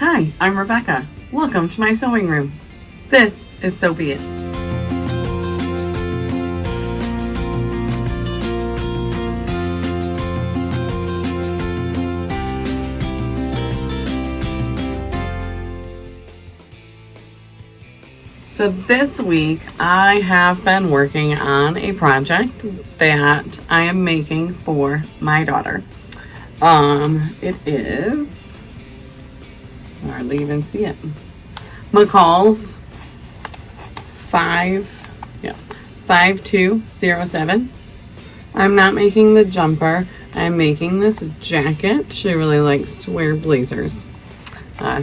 Hi, I'm Rebecca. Welcome to my sewing room. This is So Be It. So this week I have been working on a project that I am making for my daughter. It is, I hardly even see it, McCall's 5207. I'm not making the jumper. I'm making this jacket. She really likes to wear blazers.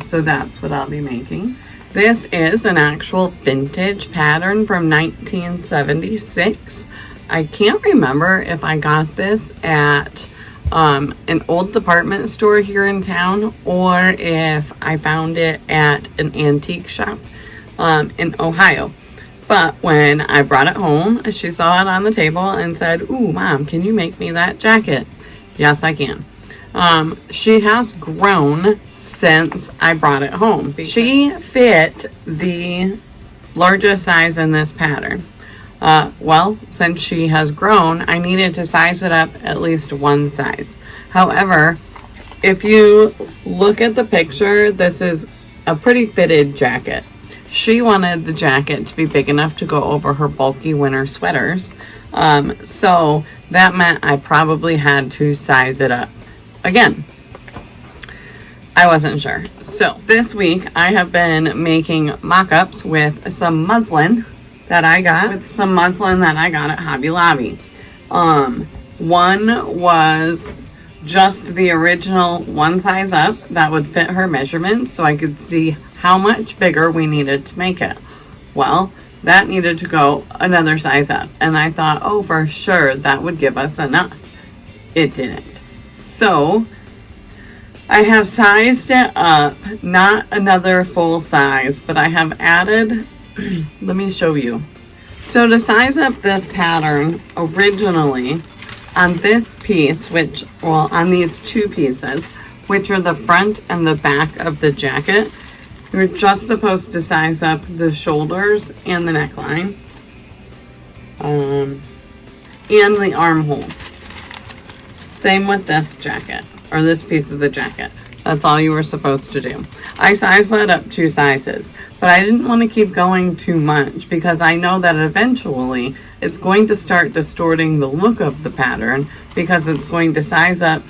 So that's what I'll be making. This is an actual vintage pattern from 1976. I can't remember if I got this at an old department store here in town or if I found it at an antique shop in Ohio. But when I brought it home, she saw it on the table and said, "Ooh, Mom, can you make me that jacket?" Yes, I can. She has grown since I brought it home. She fit the largest size in this pattern. Well, since she has grown, I needed to size it up at least one size. However, if you look at the picture, this is a pretty fitted jacket. She wanted the jacket to be big enough to go over her bulky winter sweaters. So that meant I probably had to size it up. Again, I wasn't sure. So this week I have been making mock-ups with some muslin that I got at Hobby Lobby. One was just the original one size up that would fit her measurements so I could see how much bigger we needed to make it. Well, that needed to go another size up, and I thought, oh, for sure that would give us enough. It didn't. So I have sized it up, not another full size, but I have added, let me show you. So to size up this pattern, originally on this piece, on these two pieces, which are the front and the back of the jacket, you're just supposed to size up the shoulders and the neckline, and the armhole. Same with this jacket, or this piece of the jacket. That's all you were supposed to do. I sized that up 2 sizes, but I didn't want to keep going too much because I know that eventually it's going to start distorting the look of the pattern because it's going to size up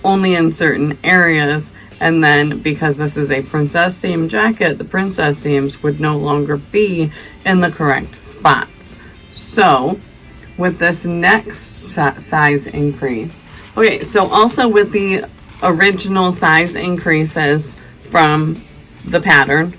only in certain areas, and then because this is a princess seam jacket, the princess seams would no longer be in the correct spots. So with this next size increase, okay, so also with the original size increases from the pattern,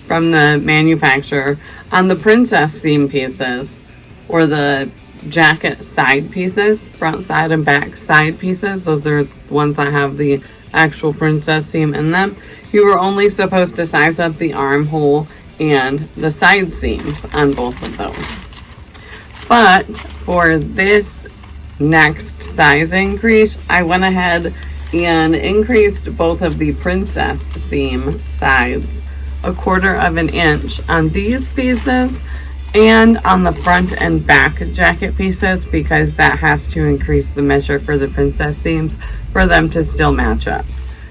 from the manufacturer, on the princess seam pieces, or the jacket side pieces, front side and back side pieces, those are the ones that have the actual princess seam in them, you were only supposed to size up the armhole and the side seams on both of those. But for this next size increase, I went ahead and increased both of the princess seam sides 1/4 of an inch on these pieces and on the front and back jacket pieces, because that has to increase the measure for the princess seams for them to still match up.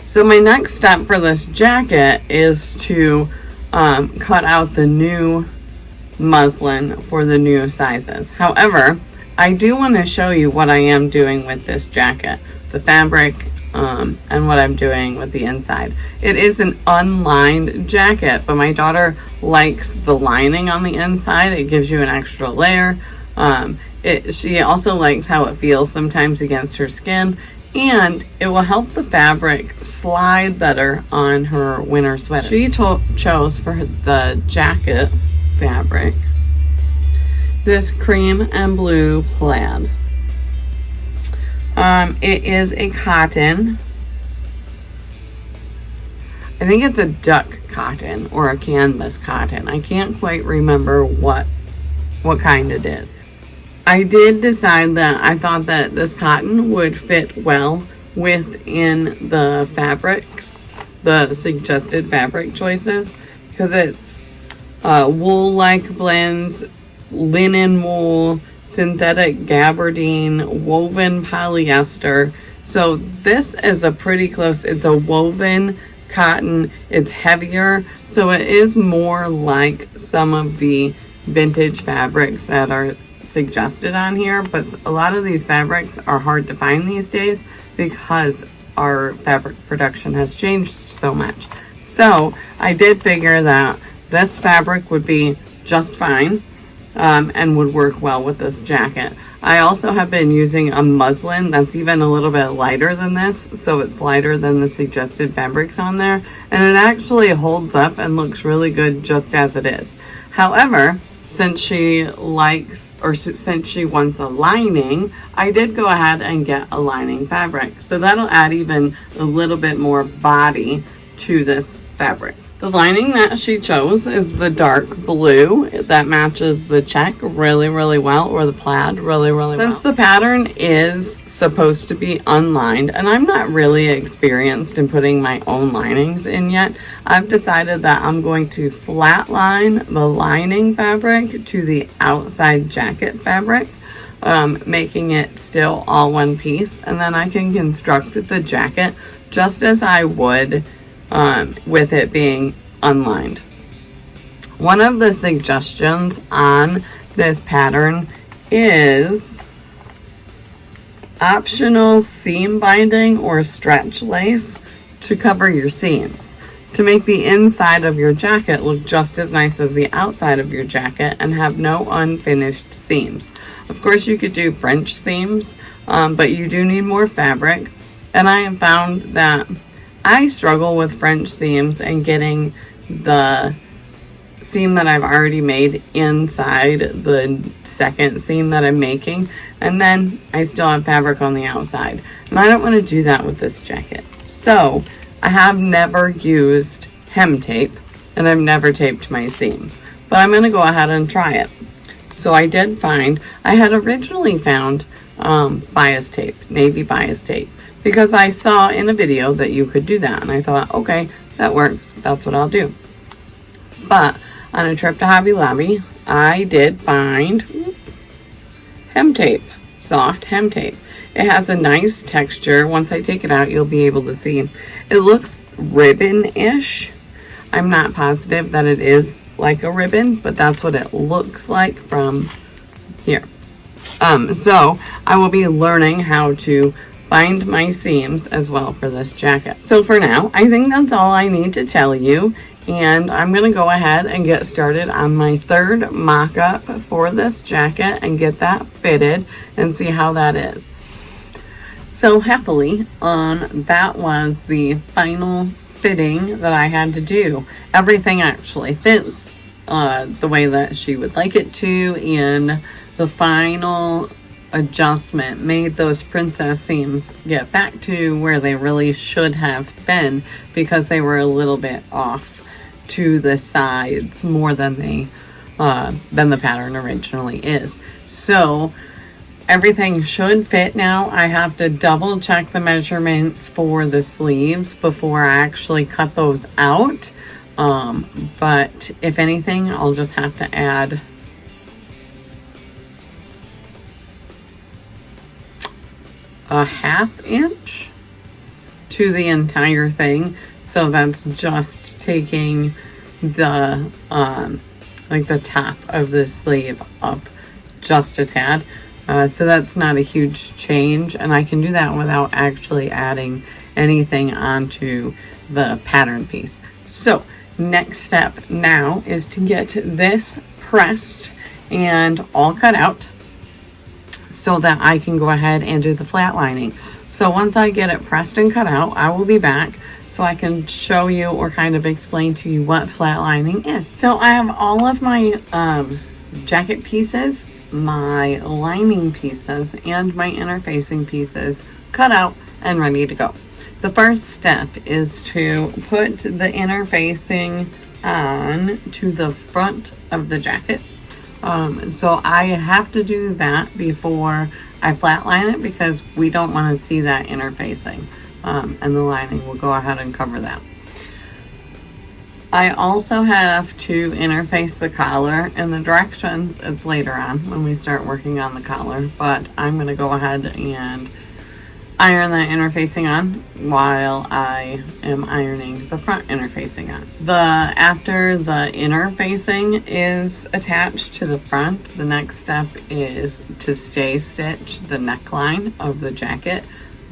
So my next step for this jacket is to cut out the new muslin for the new sizes. However, I do want to show you what I am doing with this jacket, the fabric, and what I'm doing with the inside. It is an unlined jacket, but my daughter likes the lining on the inside. It gives you an extra layer. She also likes how it feels sometimes against her skin, and it will help the fabric slide better on her winter sweater. She chose for the jacket fabric this cream and blue plaid. It is a cotton. I think it's a duck cotton or a canvas cotton. I can't quite remember what kind it is. I did decide that I thought that this cotton would fit well within the fabrics the suggested fabric choices, because it's wool-like blends, linen wool, synthetic gabardine, woven polyester. So this is a pretty close, it's a woven cotton, it's heavier, so it is more like some of the vintage fabrics that are suggested on here, but a lot of these fabrics are hard to find these days because our fabric production has changed so much. So I did figure that this fabric would be just fine and would work well with this jacket. I also have been using a muslin that's even a little bit lighter than this, so it's lighter than the suggested fabrics on there, and it actually holds up and looks really good just as it is. However, since she likes, or since she wants a lining, I did go ahead and get a lining fabric. So that'll add even a little bit more body to this fabric. The lining that she chose is the dark blue. That matches the check really, really well, or the plaid really, really well. Since the pattern is supposed to be unlined, and I'm not really experienced in putting my own linings in yet, I've decided that I'm going to flatline the lining fabric to the outside jacket fabric, making it still all one piece, and then I can construct the jacket just as I would with it being unlined. One of the suggestions on this pattern is optional seam binding or stretch lace to cover your seams, to make the inside of your jacket look just as nice as the outside of your jacket and have no unfinished seams. Of course, you could do French seams, but you do need more fabric, and I have found that I struggle with French seams and getting the seam that I've already made inside the second seam that I'm making, and then I still have fabric on the outside, and I don't want to do that with this jacket. So I have never used hem tape, and I've never taped my seams, but I'm going to go ahead and try it. So I did find, I had originally found bias tape, navy bias tape, because I saw in a video that you could do that, and I thought, okay, that works, that's what I'll do. But on a trip to Hobby Lobby, I did find hem tape, soft hem tape. It has a nice texture. Once I take it out, you'll be able to see. It looks ribbon-ish. I'm not positive that it is like a ribbon, but that's what it looks like from here. So I will be learning how to bind my seams as well for this jacket. So for now, I think that's all I need to tell you, and I'm going to go ahead and get started on my third mock-up for this jacket and get that fitted and see how that is. So happily, that was the final fitting that I had to do. Everything actually fits the way that she would like it to, and the final adjustment made those princess seams get back to where they really should have been, because they were a little bit off to the sides more than the pattern originally is. So everything should fit now. I have to double check the measurements for the sleeves before I actually cut those out, but if anything, I'll just have to add a 1/2 inch to the entire thing. So that's just taking the like the top of the sleeve up just a tad. So that's not a huge change, and I can do that without actually adding anything onto the pattern piece. So next step now is to get this pressed and all cut out, so that I can go ahead and do the flat lining. So once I get it pressed and cut out, I will be back so I can show you or kind of explain to you what flat lining is. So I have all of my jacket pieces, my lining pieces, and my interfacing pieces cut out and ready to go. The first step is to put the interfacing on to the front of the jacket. So I have to do that before I flatline it, because we don't want to see that interfacing, and the lining will go ahead and cover that. I also have to interface the collar, and the directions, it's later on when we start working on the collar, but I'm going to go ahead and iron that interfacing on while I am ironing the front interfacing on. After the interfacing is attached to the front, the next step is to stay stitch the neckline of the jacket.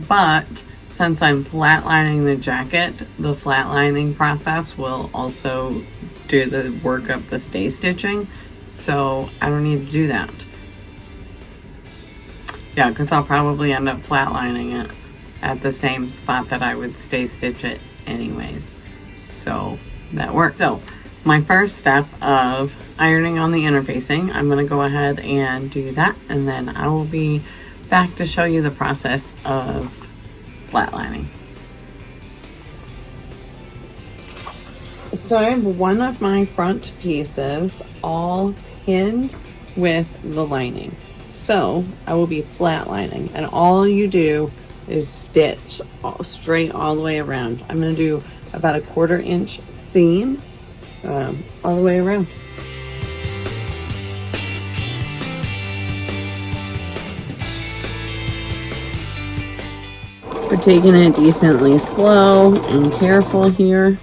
But since I'm flatlining the jacket, the flatlining process will also do the work of the stay stitching, so I don't need to do that. Yeah, because I'll probably end up flatlining it at the same spot that I would stay stitch it anyways. So that works. So my first step of ironing on the interfacing, I'm going to go ahead and do that, and then I will be back to show you the process of flatlining. So I have one of my front pieces all pinned with the lining. So I will be flatlining, and all you do is stitch straight all the way around. I'm going to do about a 1/4 inch seam all the way around. We're taking it decently slow and careful here.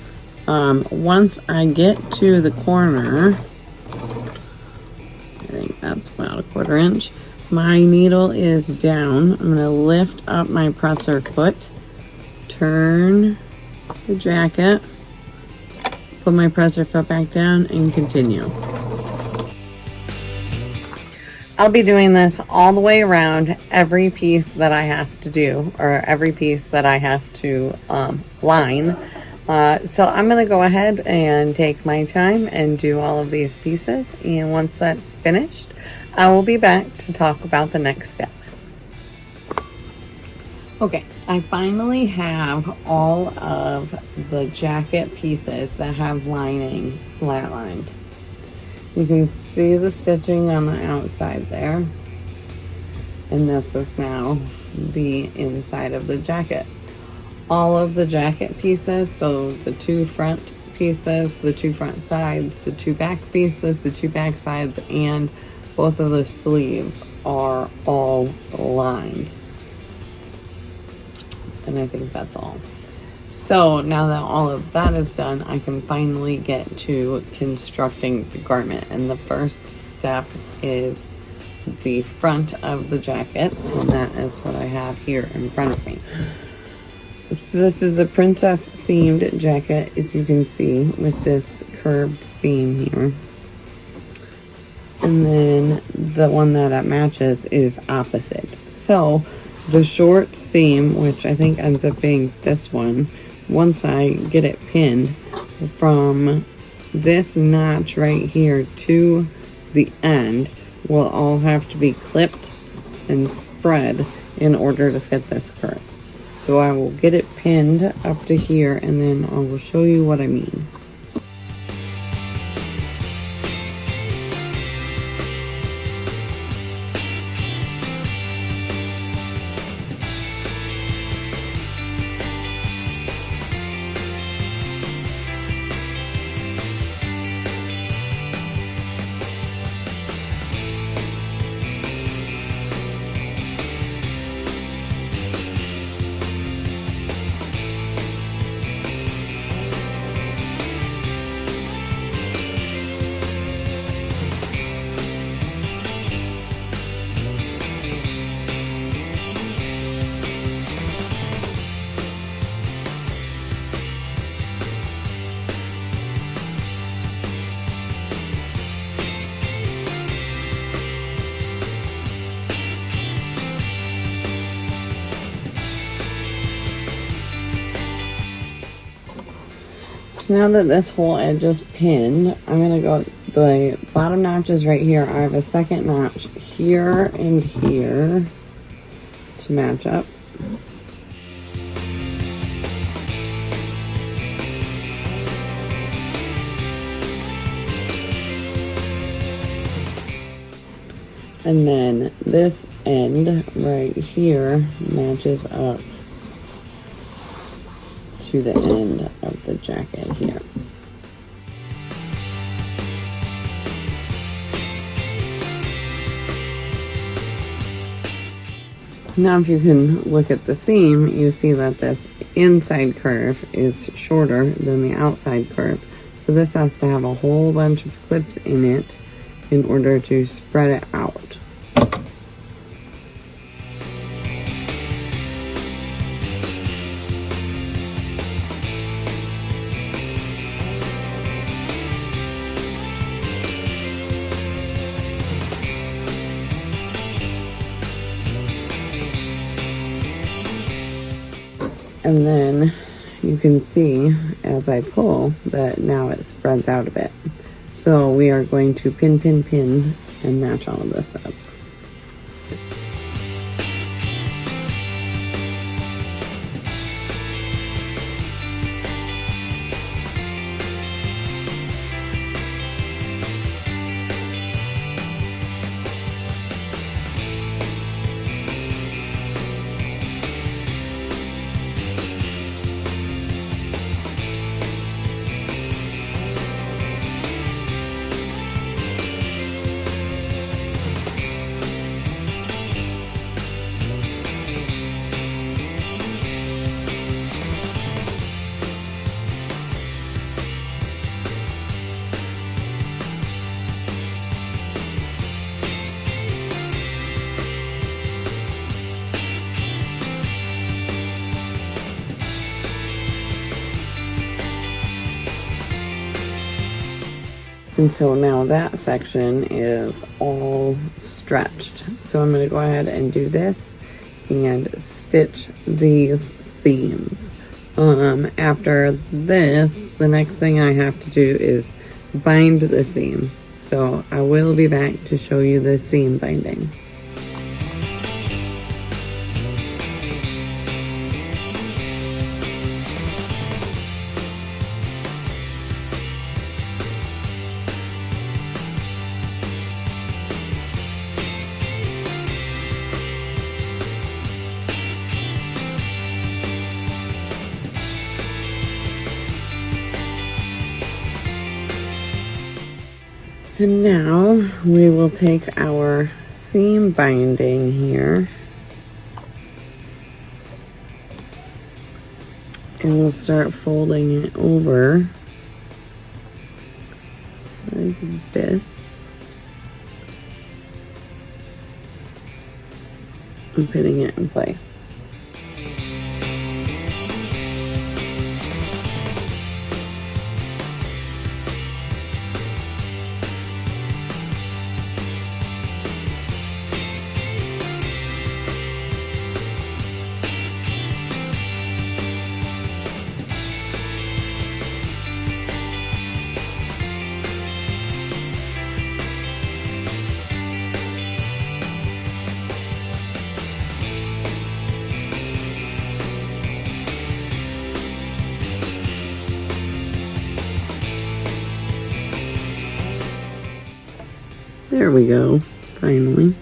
Once I get to the corner, I think that's about a 1/4 inch. My needle is down. I'm going to lift up my presser foot, turn the jacket, put my presser foot back down, and continue. I'll be doing this all the way around every piece that I have to do, or every piece that I have to line. So I'm going to go ahead and take my time and do all of these pieces, and once that's finished, I will be back to talk about the next step. Okay, I finally have all of the jacket pieces that have lining flatlined. You can see the stitching on the outside there, and this is now the inside of the jacket. All of the jacket pieces, so the 2 front pieces, the 2 front sides, the 2 back pieces, the 2 back sides, and both of the sleeves are all lined. And I think that's all. So now that all of that is done, I can finally get to constructing the garment. And the first step is the front of the jacket, and that is what I have here in front of me. So this is a princess seamed jacket, as you can see, with this curved seam here. And then the one that it matches is opposite. So the short seam, which I think ends up being this one, once I get it pinned from this notch right here to the end, will all have to be clipped and spread in order to fit this curve. So I will get it pinned up to here, and then I will show you what I mean. So now that this whole edge is pinned, I'm going to go, the bottom notch is right here. I have a second notch here and here to match up. And then this end right here matches up to the end of the jacket here. Now if you can look at the seam, you see that this inside curve is shorter than the outside curve. So this has to have a whole bunch of clips in it in order to spread it out. And then you can see as I pull that now it spreads out a bit. So we are going to pin, pin, pin and match all of this up. And so now that section is all stretched. So I'm going to go ahead and do this and stitch these seams. After this, the next thing I have to do is bind the seams. So I will be back to show you the seam binding. And now we will take our seam binding here and we'll start folding it over like this and putting it in place. There we go, finally.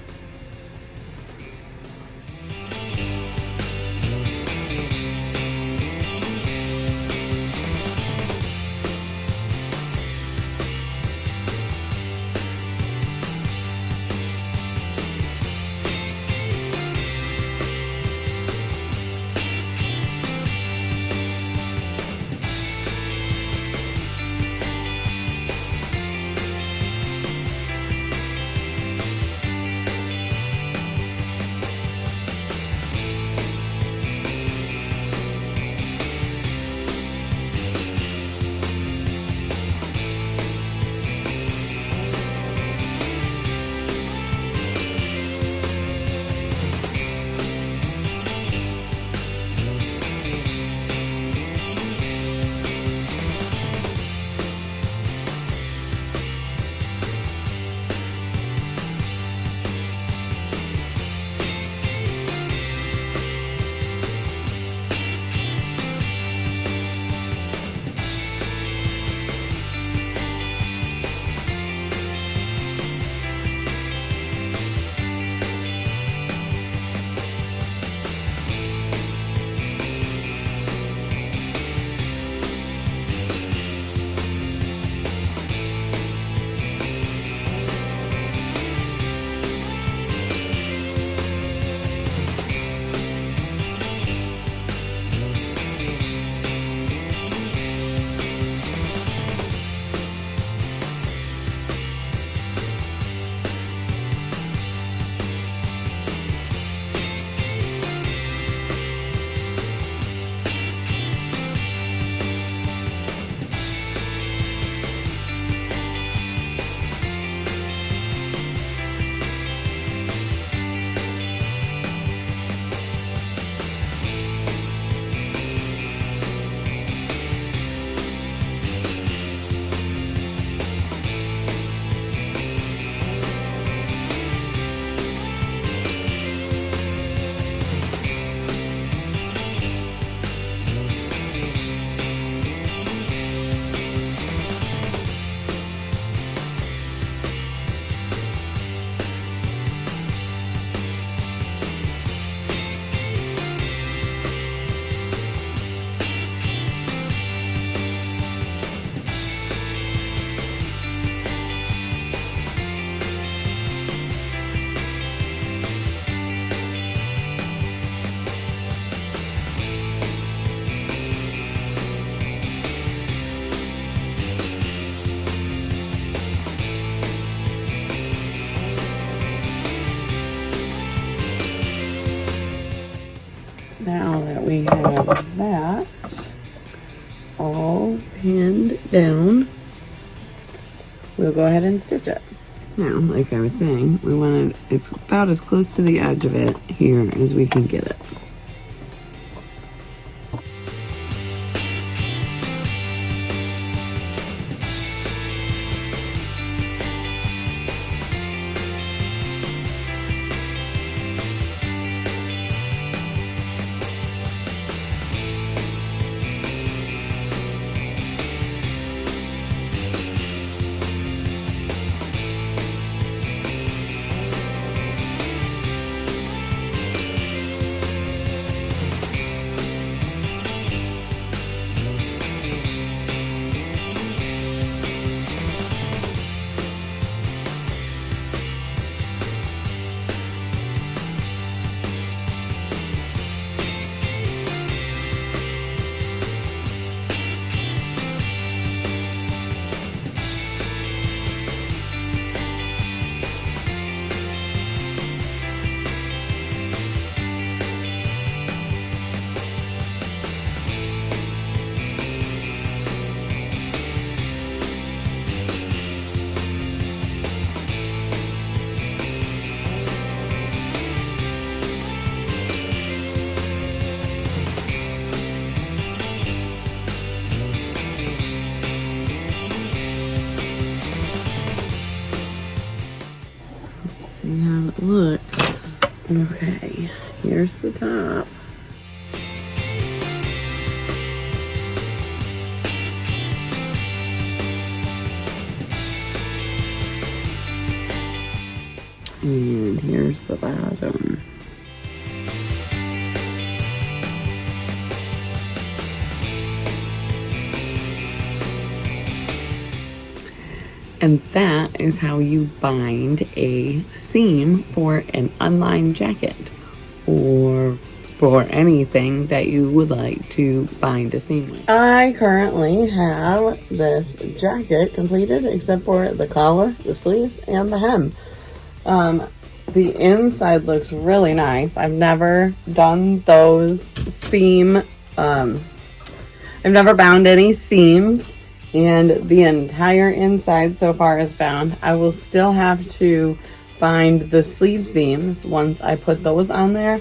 we have that all pinned down, we'll go ahead and stitch it. Now, like I was saying, we want it's about as close to the edge of it here as we can get it. See how it looks. Okay, here's the top. And here's the bottom. And that is how you bind a seam for an unlined jacket, or for anything that you would like to bind a seam with. I currently have this jacket completed except for the collar, the sleeves, and the hem. The inside looks really nice. I've never done those seam, I've never bound any seams, and the entire inside so far is bound. I will still have to bind the sleeve seams once I put those on there,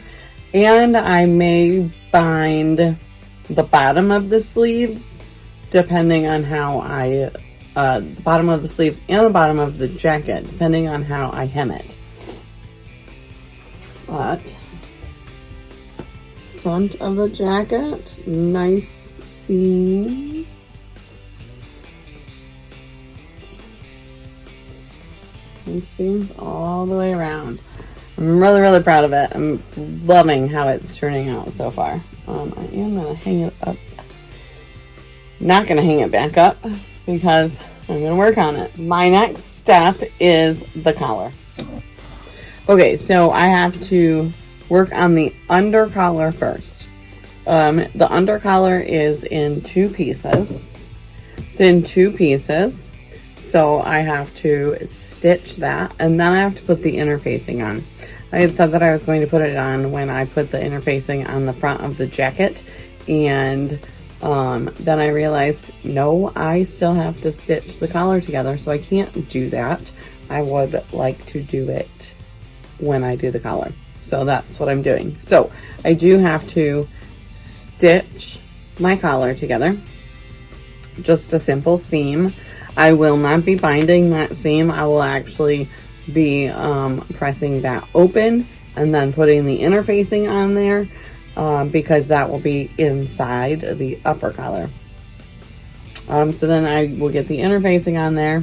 and I may bind the bottom of the sleeves depending on how I, the bottom of the sleeves and the bottom of the jacket, depending on how I hem it. But front of the jacket, nice seam. And seams all the way around. I'm really, really proud of it. I'm loving how it's turning out so far. I am gonna hang it up. Not gonna hang it back up because I'm gonna work on it. My next step is the collar. Okay, so I have to work on the under collar first. The under collar is in two pieces. It's in two pieces. So I have to stitch that, and then I have to put the interfacing on. I had said that I was going to put it on when I put the interfacing on the front of the jacket, and then I realized, no, I still have to stitch the collar together, so I can't do that. I would like to do it when I do the collar. So that's what I'm doing. So I do have to stitch my collar together, just a simple seam. I will not be binding that seam. I will actually be pressing that open and then putting the interfacing on there because that will be inside the upper collar. So then I will get the interfacing on there,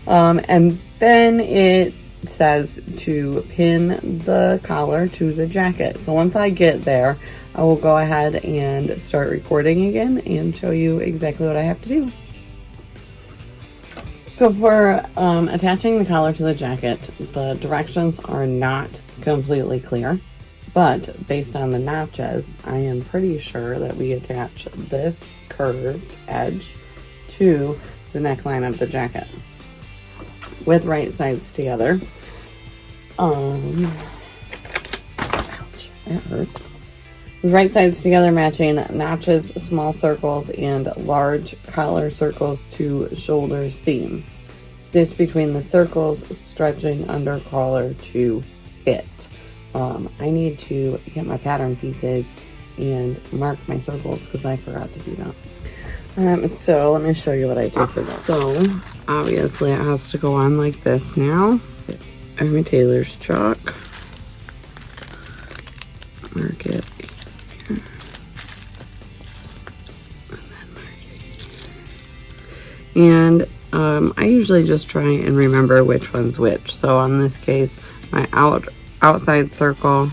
and then it says to pin the collar to the jacket. So once I get there, I will go ahead and start recording again and show you exactly what I have to do. So for attaching the collar to the jacket, the directions are not completely clear, but based on the notches, I am pretty sure that we attach this curved edge to the neckline of the jacket with right sides together. Ouch, that hurt. right sides together, matching notches, small circles, and large collar circles to shoulder seams. Stitch between the circles, stretching under collar to fit. I need to get my pattern pieces and mark my circles because I forgot to do that. So let me show you what I do for this. So obviously it has to go on like this now. I have my tailor's chalk. Mark it here. And then mark it here. And I usually just try and remember which one's which. So on this case, my outside circle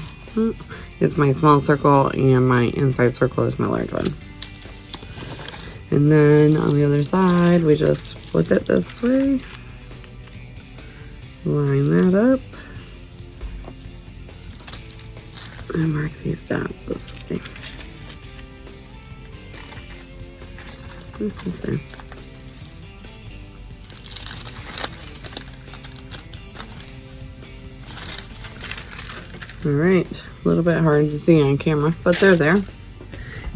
is my small circle and my inside circle is my large one. And then on the other side, we just flip it this way, line that up, and mark these dots this way. Okay. All right, a little bit hard to see on camera, but they're there.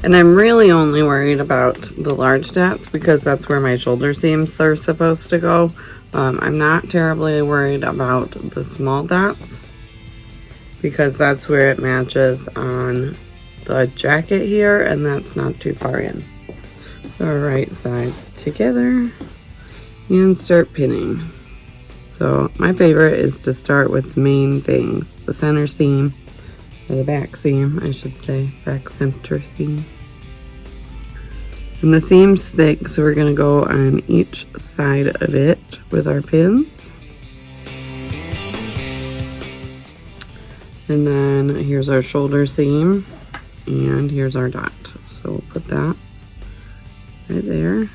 And I'm really only worried about the large dots because that's where my shoulder seams are supposed to go. I'm not terribly worried about the small dots because that's where it matches on the jacket here, and that's not too far in. So right sides together and start pinning. So my favorite is to start with the main things, the center seam, or the back seam, I should say, back center seam. And the seam's thick, so we're gonna go on each side of it with our pins. And then here's our shoulder seam, and here's our dot. So we'll put that right there.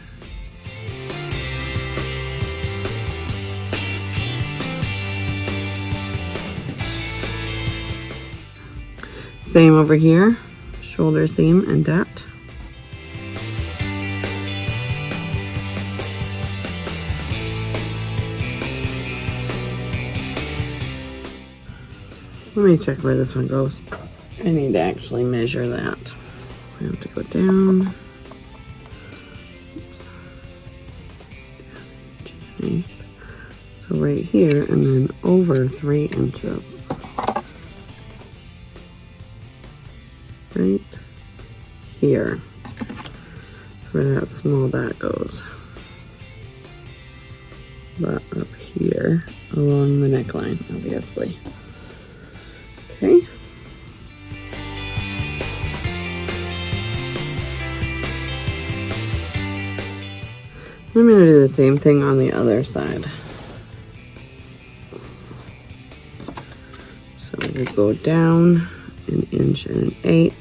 Same over here, shoulder seam and dot. Let me check where this one goes. I need to actually measure that. We have to go down. So right here, and then over 3 inches. Right here. That's where that small dot goes. But up here, along the neckline, obviously. Okay. I'm going to do the same thing on the other side. So we go down 1 inch and 1/8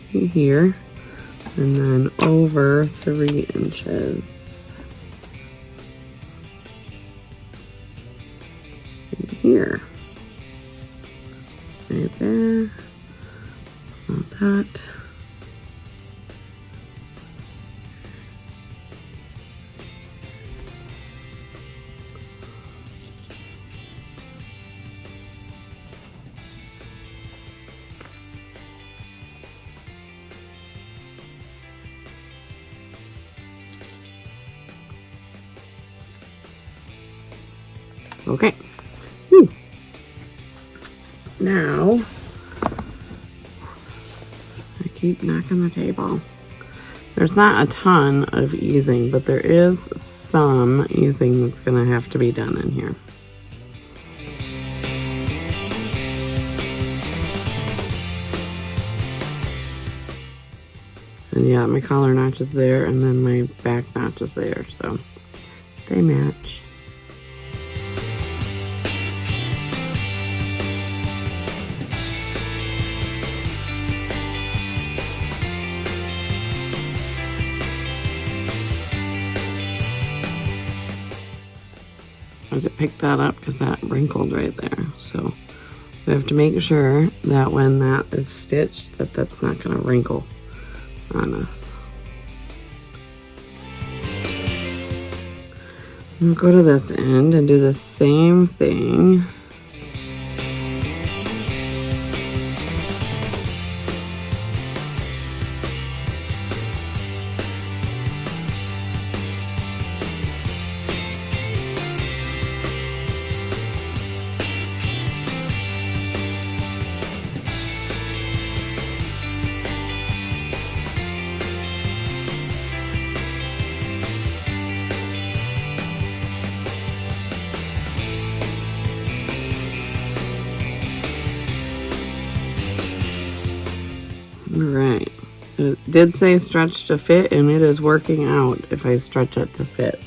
here, and then over 3 inches in here. Right there, all that. Okay. Whew. Now, I keep knocking the table. There's not a ton of easing, but there is some easing that's going to have to be done in here. And yeah, my collar notch is there, and then my back notch is there, so they match. I had to pick that up because that wrinkled right there. So we have to make sure that when that is stitched, that that's not going to wrinkle on us. We'll go to this end and do the same thing. All right. It did say stretch to fit, and it is working out if I stretch it to fit.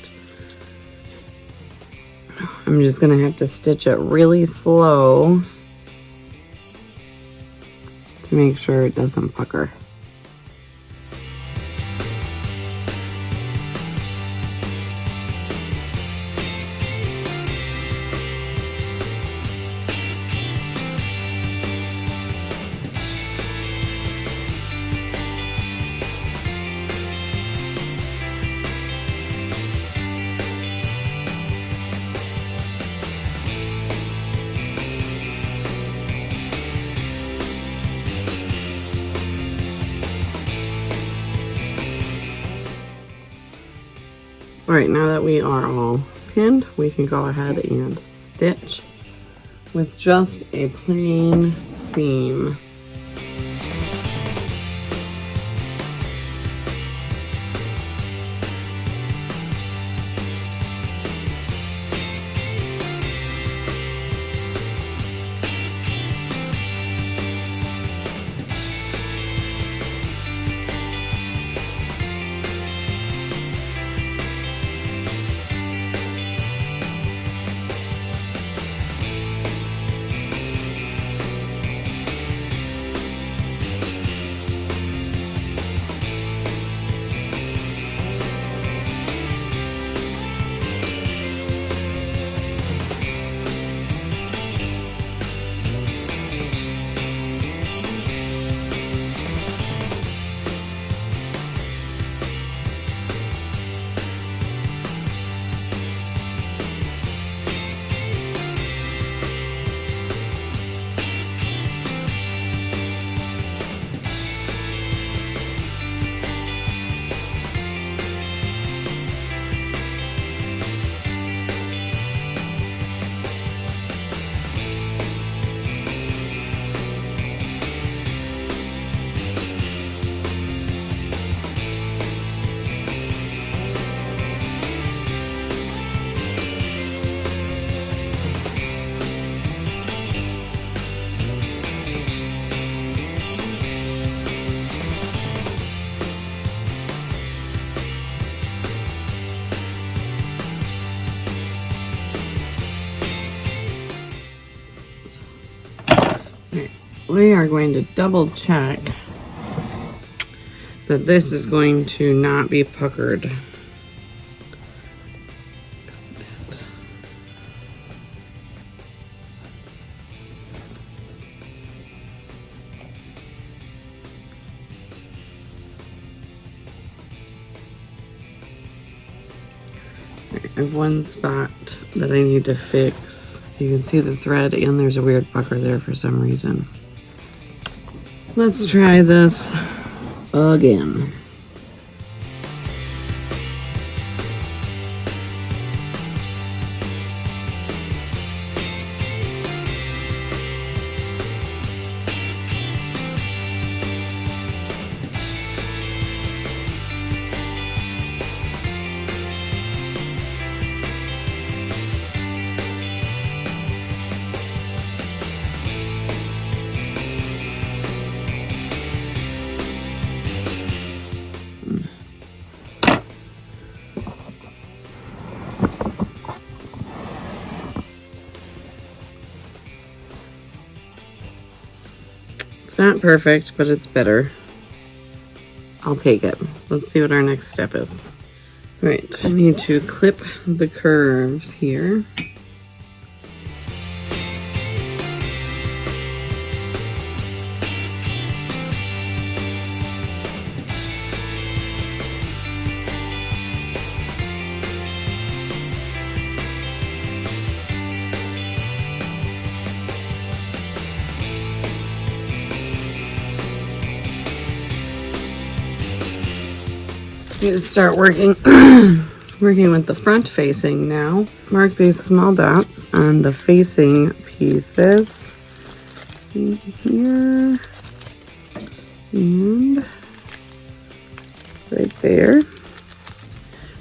I'm just gonna have to stitch it really slow to make sure it doesn't pucker. All right, now that we are all pinned, we can go ahead and stitch with just a plain seam. We are going to double check that this is going to not be puckered. I have one spot that I need to fix. You can see the thread and there's a weird pucker there for some reason. Let's try this again. It's not perfect, but it's better. I'll take it. Let's see what our next step is. All right, I need to clip the curves here. Need to start working working with the front facing now. Mark these small dots on the facing pieces here and right there.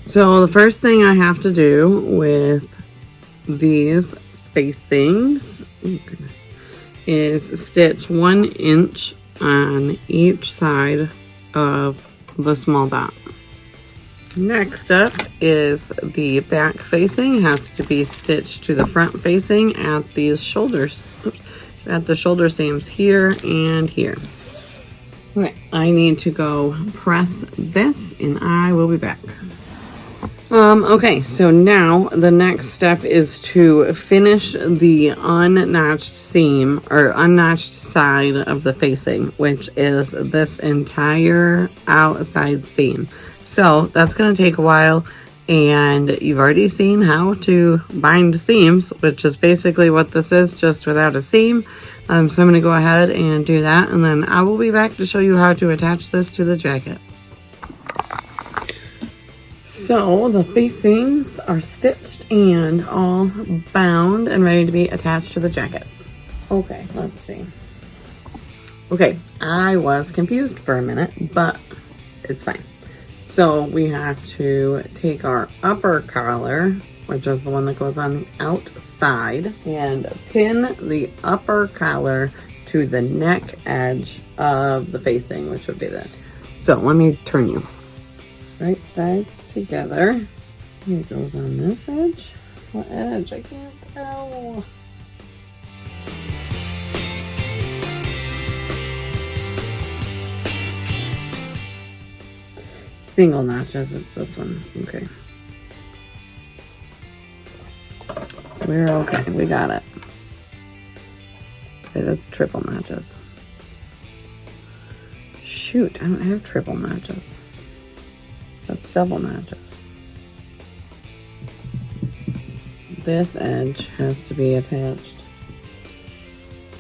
So the first thing I have to do with these facings, oh goodness, is stitch 1 inch on each side of the small dot. Next up is the back facing. It has to be stitched to the front facing at these shoulders, at the shoulder seams here and here. Okay, I need to go press this and I will be back. Okay, so now the next step is to finish the unnotched seam or unnotched side of the facing, which is this entire outside seam. So that's going to take a while, and you've already seen how to bind seams, which is basically what this is, just without a seam. So I'm going to go ahead and do that, and then I will be back to show you how to attach this to the jacket. So the facings are stitched and all bound and ready to be attached to the jacket. Okay, let's see. Okay, I was confused for a minute, but it's fine. So we have to take our upper collar, which is the one that goes on the outside, and pin the upper collar to the neck edge of the facing, which would be that. So let me turn you. Right sides together. It goes on this edge. What edge? I can't tell. Single notches, it's this one. Okay. We're okay, we got it. Okay, that's triple notches. Shoot, I don't have triple notches. That's double notches. This edge has to be attached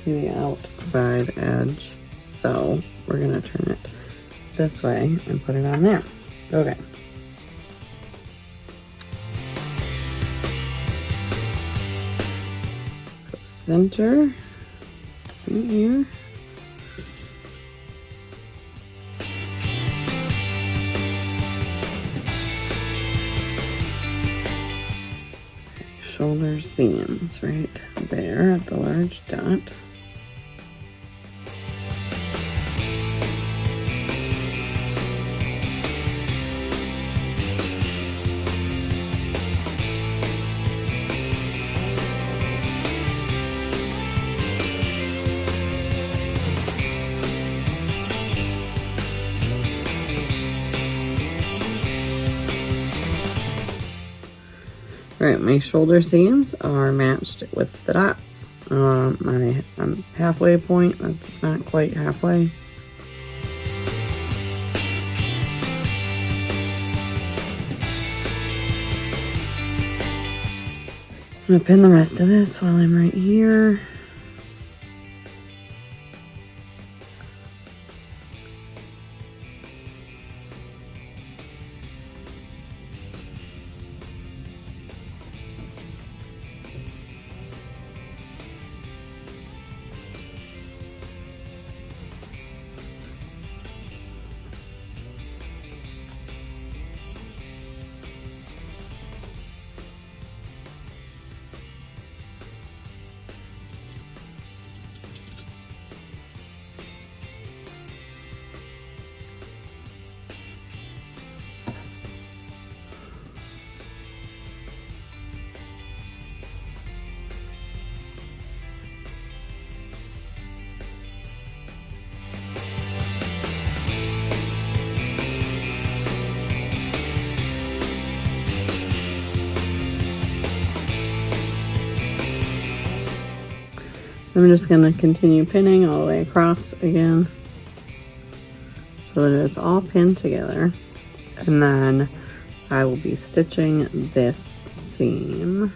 to the outside edge. So we're gonna turn it this way and put it on there. Okay. Go center in here. Shoulder seams right there at the large dot. Right, my shoulder seams are matched with the dots. My halfway point, that's not quite halfway. I'm gonna pin the rest of this while I'm right here. I'm just going to continue pinning all the way across again so that it's all pinned together, and then I will be stitching this seam.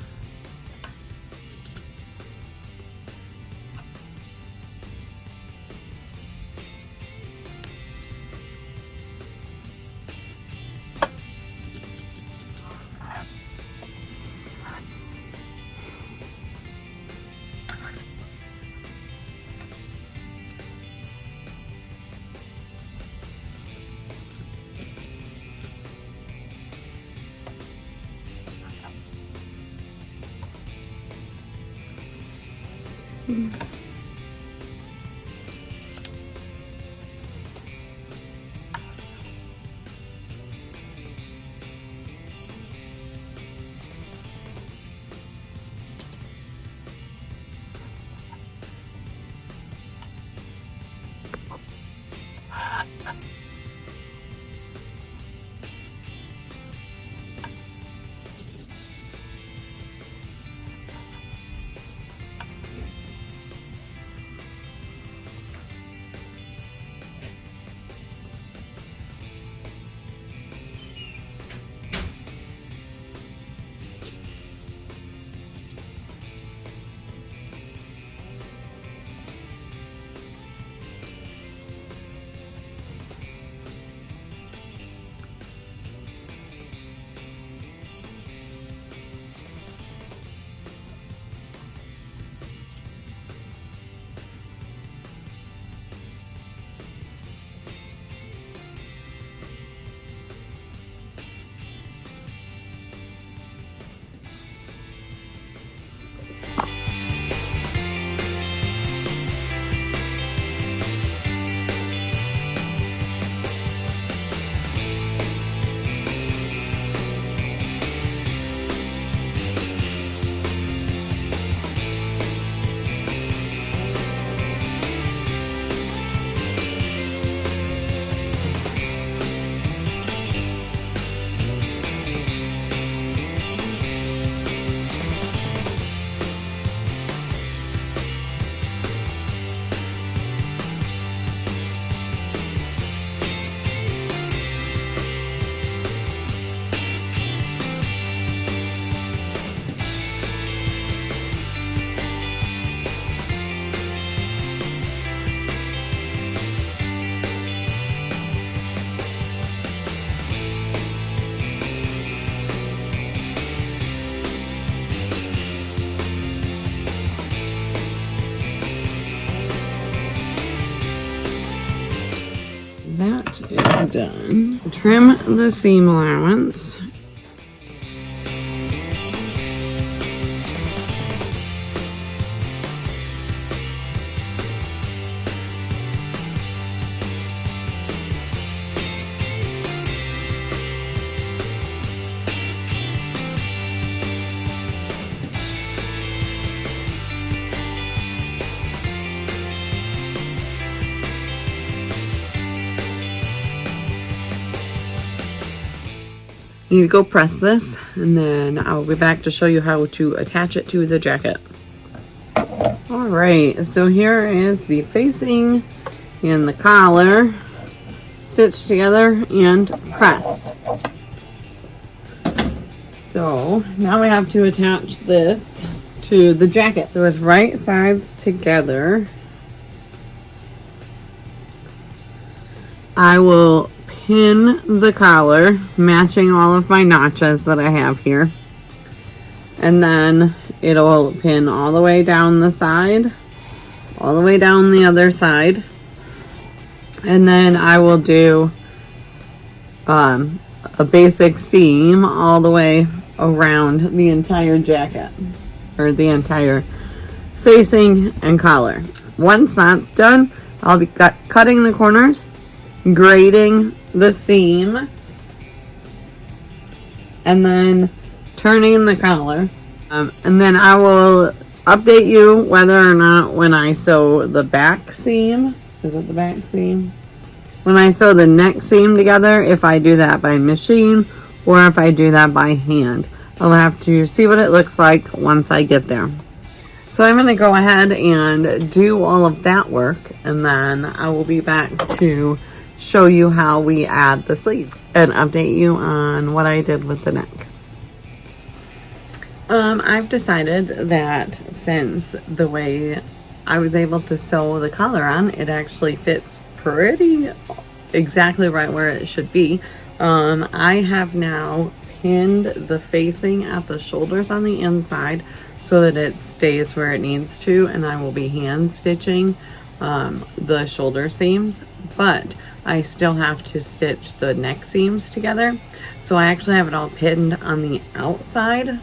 done. Trim the seam allowance. You go press this, and then I'll be back to show you how to attach it to the jacket. All right, so here is the facing and the collar stitched together and pressed. So now we have to attach this to the jacket. So with right sides together, I will pin the collar, matching all of my notches that I have here. And then it'll pin all the way down the side, all the way down the other side. And then I will do a basic seam all the way around the entire jacket, or the entire facing and collar. Once that's done, I'll be cutting the corners, grading the seam, and then turning the collar. And then I will update you whether or not when I sew the back seam, is it the back seam? When I sew the neck seam together, if I do that by machine or if I do that by hand. I'll have to see what it looks like once I get there. So I'm going to go ahead and do all of that work, and then I will be back to show you how we add the sleeve and update you on what I did with the neck. I've decided that since the way I was able to sew the collar on, it actually fits pretty exactly right where it should be. I have now pinned the facing at the shoulders on the inside so that it stays where it needs to, and I will be hand stitching the shoulder seams, but I still have to stitch the neck seams together. So I actually have it all pinned on the outside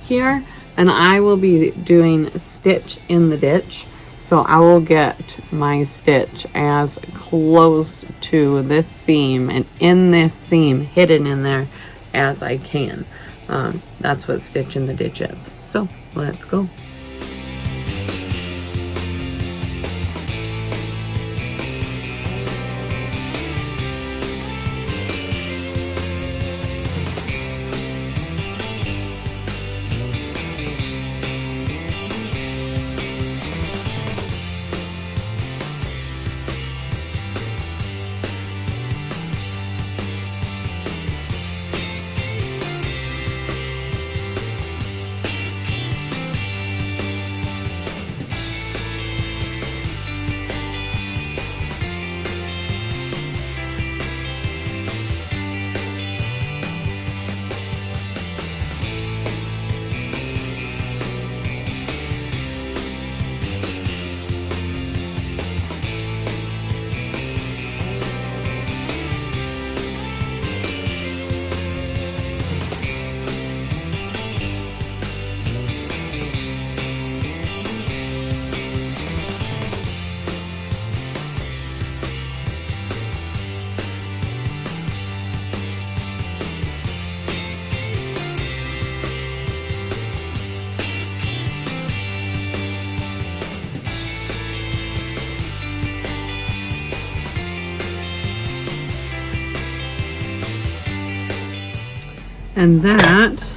here, and I will be doing stitch in the ditch. So I will get my stitch as close to this seam and in this seam hidden in there as I can. That's what stitch in the ditch is. So let's go. And that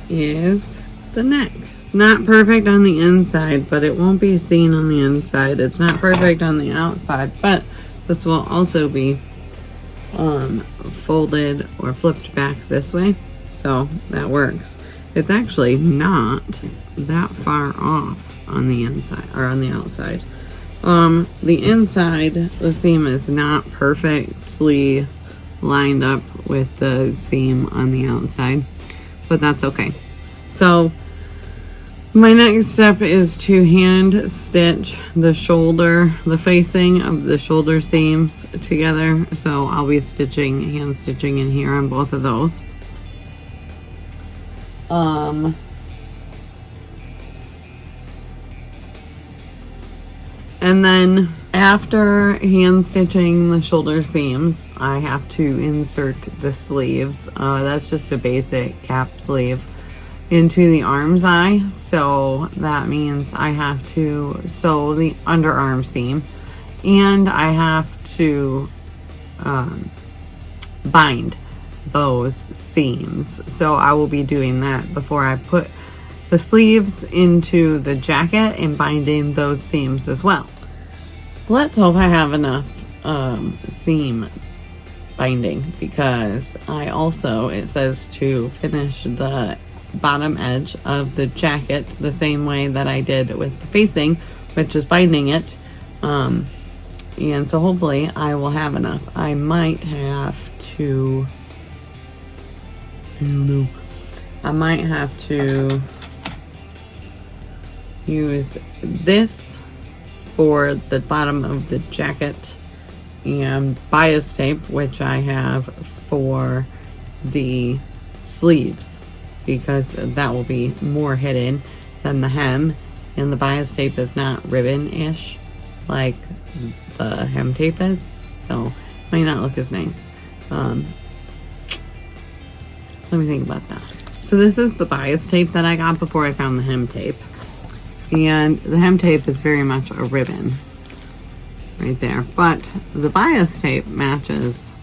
is the neck. It's not perfect on the inside, but it won't be seen on the inside. It's not perfect on the outside, but this will also be folded or flipped back this way, so that works. It's actually not that far off on the inside or on the outside. The inside, the seam is not perfectly lined up with the seam on the outside, but that's okay. So My next step is to hand stitch the shoulder, the facing of the shoulder seams together. So I'll be hand stitching in here on both of those. And then after hand stitching the shoulder seams, I have to insert the sleeves. That's just a basic cap sleeve into the arm's eye. So that means I have to sew the underarm seam and I have to bind those seams. So I will be doing that before I put the sleeves into the jacket and binding those seams as well. Let's hope I have enough seam binding, because I also, it says to finish the bottom edge of the jacket the same way that I did with the facing, which is binding it. And so hopefully I will have enough. I might have to, I don't know, I might have to use this for the bottom of the jacket and bias tape, which I have for the sleeves, because that will be more hidden than the hem, and the bias tape is not ribbon-ish like the hem tape is, so it might not look as nice. Let me think about that. So this is the bias tape that I got before I found the hem tape, and the hem tape is very much a ribbon right there, but the bias tape matches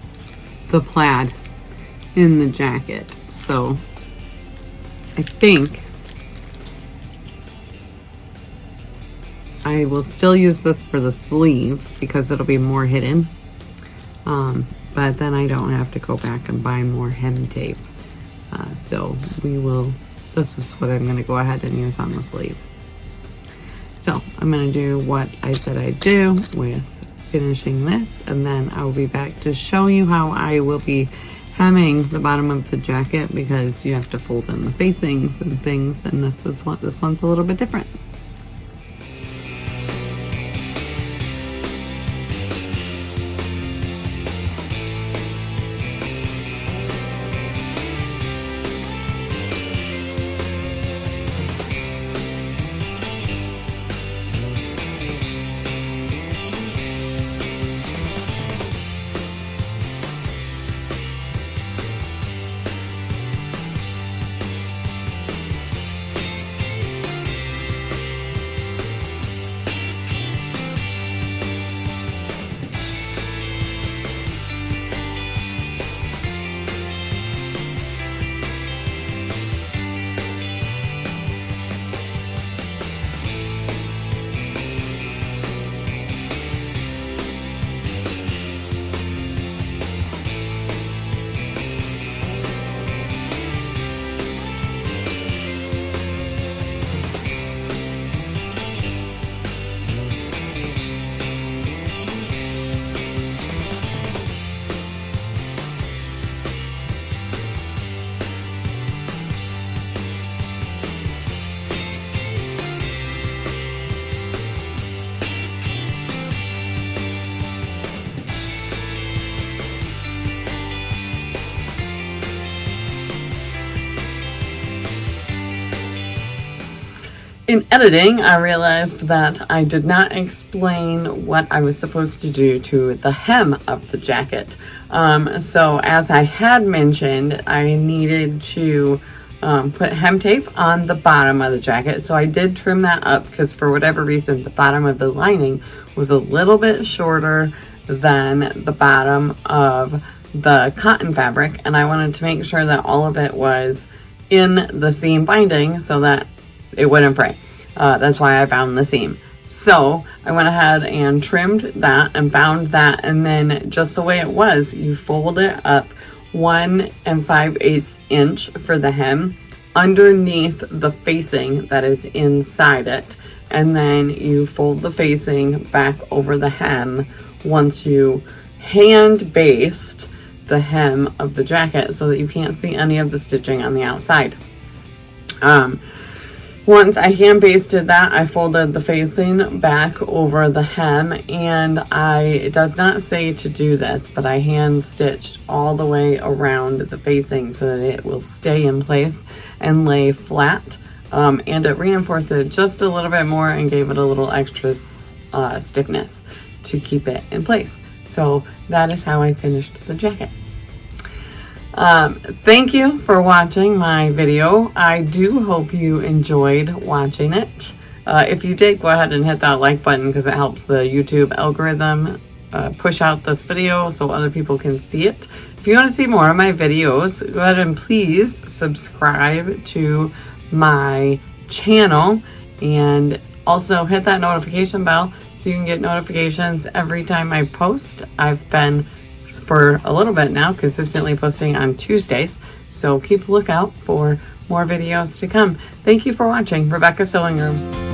the plaid in the jacket. So I think I will still use this for the sleeve because it'll be more hidden, but then I don't have to go back and buy more hem tape. So this is what I'm going to go ahead and use on the sleeve. So I'm going to do what I said I'd do with finishing this, and then I'll be back to show you how I will be hemming the bottom of the jacket, because you have to fold in the facings and things, and this one's a little bit different. In editing, I realized that I did not explain what I was supposed to do to the hem of the jacket. So as I had mentioned, I needed to put hem tape on the bottom of the jacket. So I did trim that up because for whatever reason, the bottom of the lining was a little bit shorter than the bottom of the cotton fabric. And I wanted to make sure that all of it was in the seam binding so that it wouldn't fray. That's why I found the seam. So I went ahead and trimmed that and bound that, and then just the way it was, you fold it up 1 5/8 inch for the hem underneath the facing that is inside it, and then you fold the facing back over the hem once you hand baste the hem of the jacket so that you can't see any of the stitching on the outside. Once I hand basted that, I folded the facing back over the hem, and it does not say to do this, but I hand stitched all the way around the facing so that it will stay in place and lay flat. And it reinforced it just a little bit more and gave it a little extra stiffness to keep it in place. So that is how I finished the jacket. Thank you for watching my video. I do hope you enjoyed watching it. If you did, go ahead and hit that like button because it helps the YouTube algorithm push out this video so other people can see it. If you want to see more of my videos, go ahead and please subscribe to my channel and also hit that notification bell so you can get notifications every time I post. I've been, for a little bit now, consistently posting on Tuesdays, so keep a lookout for more videos to come. Thank you for watching. Rebecca's Sewing Room.